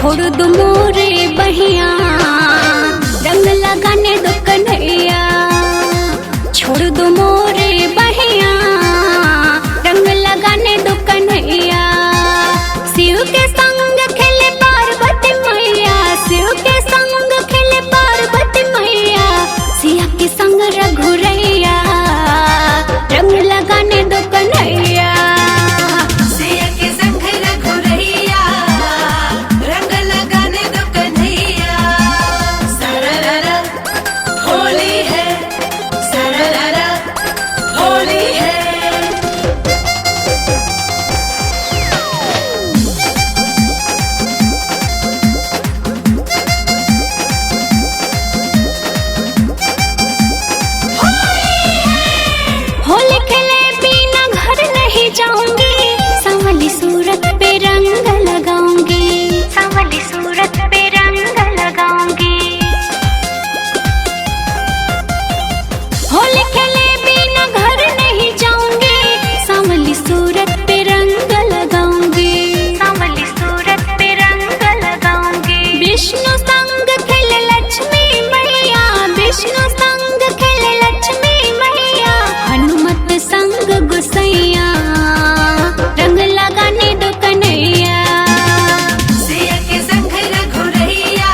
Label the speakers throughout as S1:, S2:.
S1: छोड़ दो मोरे बहिया, रंग लगाने दो कन्हैया। छोड़ दो मोरे बहिया, रंग लगाने दो कन्हैया। शिव के संग खेले पार्वती मैया, शिव के संग खेले पार्वती मैया। सिया के संग रघुरैया, रंग लगाने दो कन्हैया। होली खेले बिना घर नहीं जाऊंगी, सांवली सूरत पे रंग लगाऊंगी, सांवली सूरत पे रंग लगाऊंगी। होली खेले बिना घर नहीं जाऊंगी, सांवली सूरत पे रंग लगाऊंगी, सांवली सूरत पे रंग लगाऊंगी। विष्णु संग खेले लक्ष्मी मैया, विष्णु संग खेले लक्ष्मी मैया। हनुमत संग गुसैया, रंग लगाने दो कन्हैया।
S2: सिया के संग रघुरैया,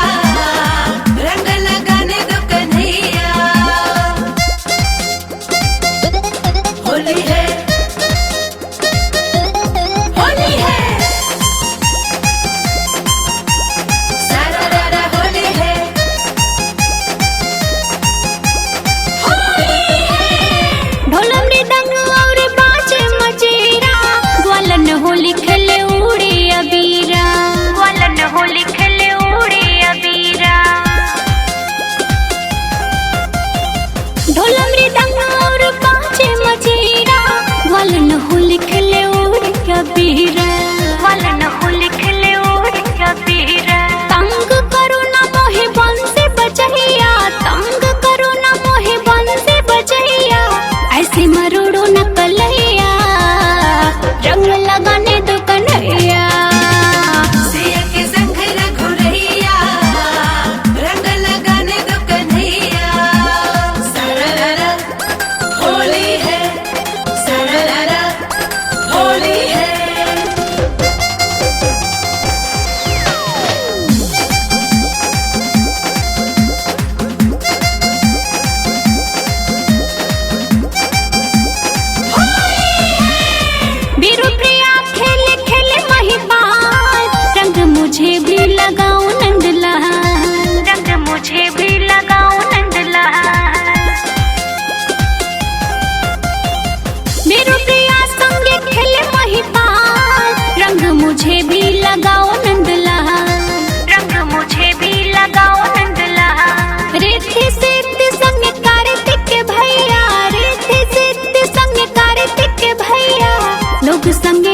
S2: रंग लगाने दो कन्हैया। होली है, होली है, सारा रारा होली है, होली है।
S1: ढोल मृदंग और बाजे मजीरा, ग्वालन होली खेले उड़े अबीरा, ग्वालन होली खेले उड़े अबीरा। ढोल मृदंग और बाजे मजीरा, ग्वालन होली खेले उड़े अबीरा, ग्वालन होली खेले उड़े अबीरा। तंग करो ना मोहे बन से बचैया, तंग करो ना मोहे बन से बचैया। ऐसे मरोड़ो न कलैया, रंग लगाने दो कन्हैया।
S2: सिया के संग रघुरैया, रंग लगाने दो कन्हैया। सारा रारा होली है, सारा रारा होली है।
S1: बीरू प्रिया खेले खेले महिपाल, रंग मुझे भी लगाओ नंदलाल, रंग मुझे भी लगाओ नंदलाल। बीरू प्रिया संगे खेले महिपाल, रंग मुझे भी लगाओ नंदलाल, रंग मुझे भी लगाओ नंदलाल। रिद्धि सिद्धि संग कार्तिक भैया, रिद्धि सिद्धि संग कार्तिक भैया। लोग संग